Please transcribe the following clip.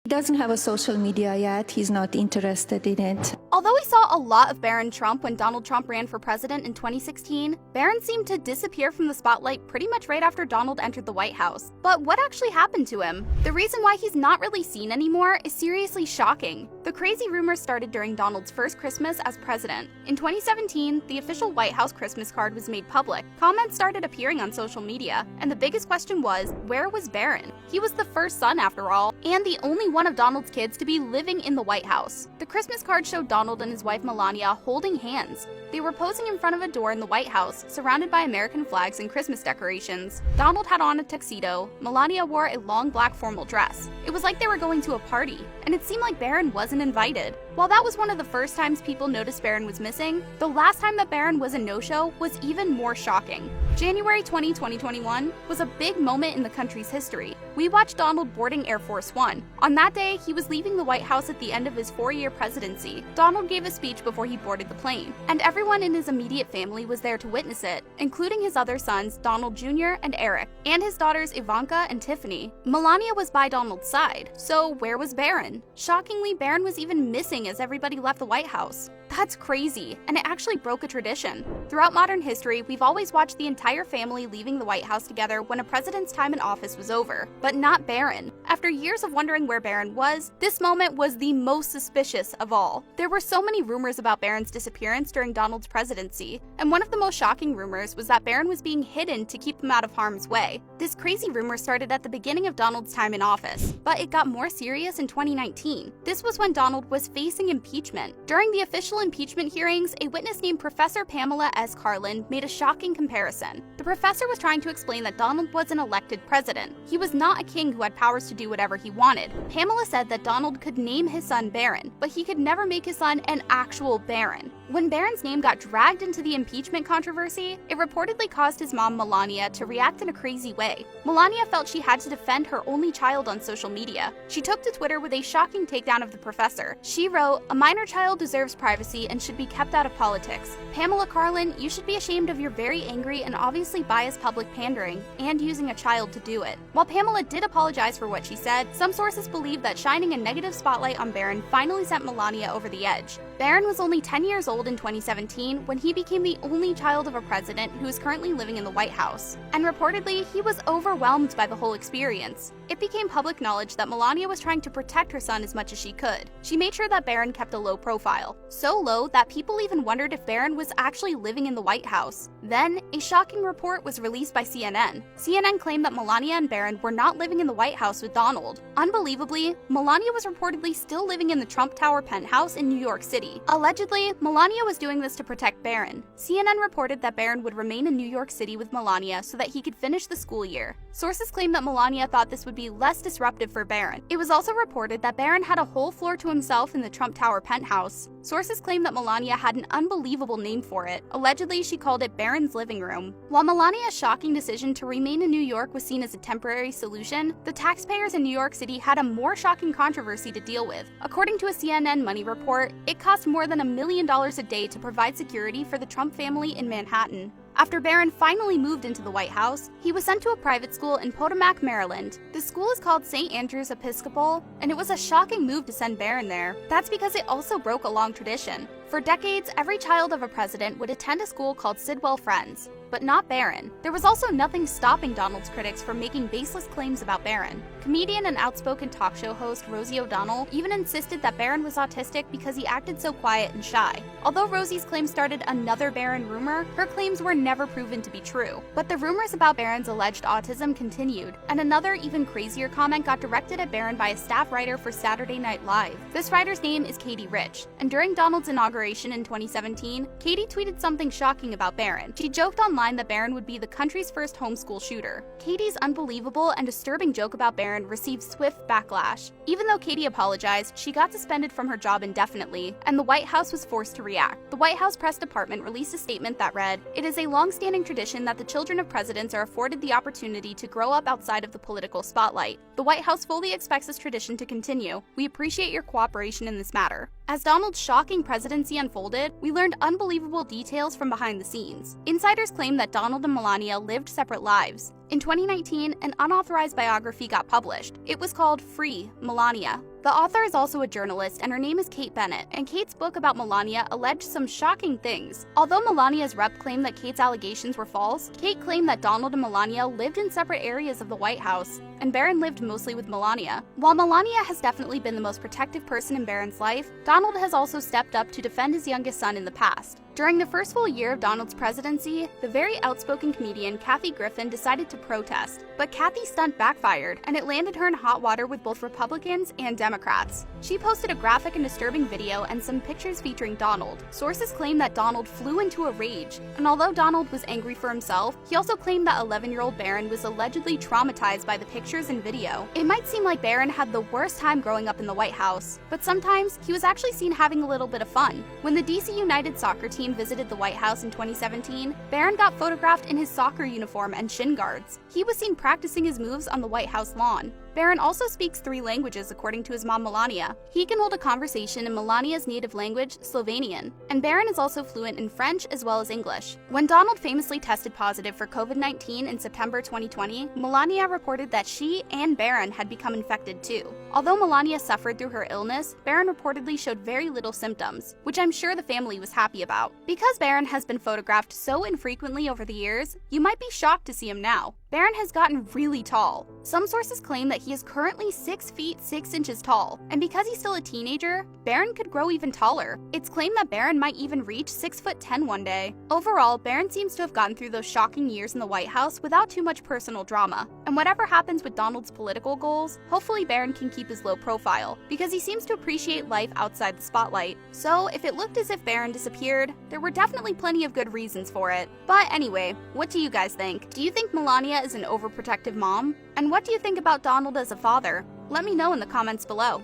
He doesn't have a social media yet. He's not interested in it. Although we saw a lot of Barron Trump when Donald Trump ran for president in 2016, Barron seemed to disappear from the spotlight pretty much right after Donald entered the White House. But what actually happened to him? The reason why he's not really seen anymore is seriously shocking. The crazy rumors started during Donald's first Christmas as president. In 2017, the official White House Christmas card was made public. Comments started appearing on social media, and the biggest question was, where was Barron? He was the first son, after all, and the only one of Donald's kids to be living in the White House. The Christmas card showed Donald and his wife Melania holding hands. They were posing in front of a door in the White House, surrounded by American flags and Christmas decorations. Donald had on a tuxedo. Melania wore a long black formal dress. It was like they were going to a party, and it seemed like Barron wasn't invited. While that was one of the first times people noticed Barron was missing, the last time that Barron was a no-show was even more shocking. January 20, 2021 was a big moment in the country's history. We watched Donald boarding Air Force One. On that day, he was leaving the White House at the end of his 4-year presidency. Donald gave a speech before he boarded the plane, and everyone in his immediate family was there to witness it, including his other sons, Donald Jr. and Eric, and his daughters Ivanka and Tiffany. Melania was by Donald's side, so where was Barron? Shockingly, Barron was even missing as everybody left the White House. That's crazy, and it actually broke a tradition. Throughout modern history, we've always watched the entire family leaving the White House together when a president's time in office was over, but not Barron. After years of wondering where Barron was, this moment was the most suspicious of all. There were so many rumors about Barron's disappearance during Donald's presidency, and one of the most shocking rumors was that Barron was being hidden to keep him out of harm's way. This crazy rumor started at the beginning of Donald's time in office, but it got more serious in 2019. This was when Donald was facing impeachment. During the official impeachment hearings, a witness named Professor Pamela S. Carlin made a shocking comparison. The professor was trying to explain that Donald was an elected president. He was not a king who had powers to do whatever he wanted. Pamela said that Donald could name his son Barron, but he could never make his son an actual Barron. When Barron's name got dragged into the impeachment controversy, it reportedly caused his mom Melania to react in a crazy way. Melania felt she had to defend her only child on social media. She took to Twitter with a shocking takedown of the professor. She wrote, "A minor child deserves privacy and should be kept out of politics. Pamela Carlin, you should be ashamed of your very angry and obviously biased public pandering, and using a child to do it." While Pamela did apologize for what she said, some sources believe that shining a negative spotlight on Barron finally sent Melania over the edge. Barron was only 10 years old in 2017 when he became the only child of a president who is currently living in the White House. And reportedly, he was overwhelmed by the whole experience. It became public knowledge that Melania was trying to protect her son as much as she could. She made sure that Barron kept a low profile. So low that people even wondered if Barron was actually living in the White House. Then, a shocking report was released by CNN. CNN claimed that Melania and Barron were not living in the White House with Donald. Unbelievably, Melania was reportedly still living in the Trump Tower penthouse in New York City. Allegedly, Melania was doing this to protect Barron. CNN reported that Barron would remain in New York City with Melania so that he could finish the school year. Sources claim that Melania thought this would be less disruptive for Barron. It was also reported that Barron had a whole floor to himself in the Trump Tower penthouse. Sources claim that Melania had an unbelievable name for it. Allegedly, she called it Barron's living room. While Melania's shocking decision to remain in New York was seen as a temporary solution, the taxpayers in New York City had a more shocking controversy to deal with. According to a CNN Money report, it cost more than $1 million a day to provide security for the Trump family in Manhattan. After Barron finally moved into the White House, he was sent to a private school in Potomac, Maryland. The school is called St. Andrew's Episcopal, and it was a shocking move to send Barron there. That's because it also broke a long tradition. For decades, every child of a president would attend a school called Sidwell Friends, but not Barron. There was also nothing stopping Donald's critics from making baseless claims about Barron. Comedian and outspoken talk show host Rosie O'Donnell even insisted that Barron was autistic because he acted so quiet and shy. Although Rosie's claim started another Barron rumor, her claims were never proven to be true. But the rumors about Barron's alleged autism continued, and another even crazier comment got directed at Barron by a staff writer for Saturday Night Live. This writer's name is Katie Rich, and during Donald's inauguration in 2017, Katie tweeted something shocking about Barron. She joked online that Barron would be the country's first homeschool shooter. Katie's unbelievable and disturbing joke about Barron received swift backlash. Even though Katie apologized, she got suspended from her job indefinitely, and the White House was forced to react. The White House press department released a statement that read, "It is a long-standing tradition that the children of presidents are afforded the opportunity to grow up outside of the political spotlight. The White House fully expects this tradition to continue. We appreciate your cooperation in this matter." As Donald's shocking presidency unfolded, we learned unbelievable details from behind the scenes. Insiders claim that Donald and Melania lived separate lives. In 2019, an unauthorized biography got published. It was called Free, Melania. The author is also a journalist, and her name is Kate Bennett, and Kate's book about Melania alleged some shocking things. Although Melania's rep claimed that Kate's allegations were false, Kate claimed that Donald and Melania lived in separate areas of the White House, and Barron lived mostly with Melania. While Melania has definitely been the most protective person in Barron's life, Donald has also stepped up to defend his youngest son in the past. During the first full year of Donald's presidency, the very outspoken comedian Kathy Griffin decided to protest, but Kathy's stunt backfired, and it landed her in hot water with both Republicans and Democrats. She posted a graphic and disturbing video and some pictures featuring Donald. Sources claim that Donald flew into a rage, and although Donald was angry for himself, he also claimed that 11-year-old Barron was allegedly traumatized by the pictures and video. It might seem like Barron had the worst time growing up in the White House, but sometimes he was actually seen having a little bit of fun. When the DC United soccer team visited the White House in 2017, Barron got photographed in his soccer uniform and shin guards. He was seen practicing his moves on the White House lawn. Barron also speaks 3 languages according to his mom Melania. He can hold a conversation in Melania's native language, Slovenian, and Barron is also fluent in French as well as English. When Donald famously tested positive for COVID-19 in September 2020, Melania reported that she and Barron had become infected too. Although Melania suffered through her illness, Barron reportedly showed very little symptoms, which I'm sure the family was happy about. Because Barron has been photographed so infrequently over the years, you might be shocked to see him now. Barron has gotten really tall. Some sources claim that he is currently 6 feet 6 inches tall, and because he's still a teenager, Barron could grow even taller. It's claimed that Barron might even reach 6'10" one day. Overall, Barron seems to have gotten through those shocking years in the White House without too much personal drama. And whatever happens with Donald's political goals, hopefully Barron can keep his low profile, because he seems to appreciate life outside the spotlight. So if it looked as if Barron disappeared, there were definitely plenty of good reasons for it. But anyway, what do you guys think? Do you think Melania is an overprotective mom? And what do you think about Donald as a father? Let me know in the comments below.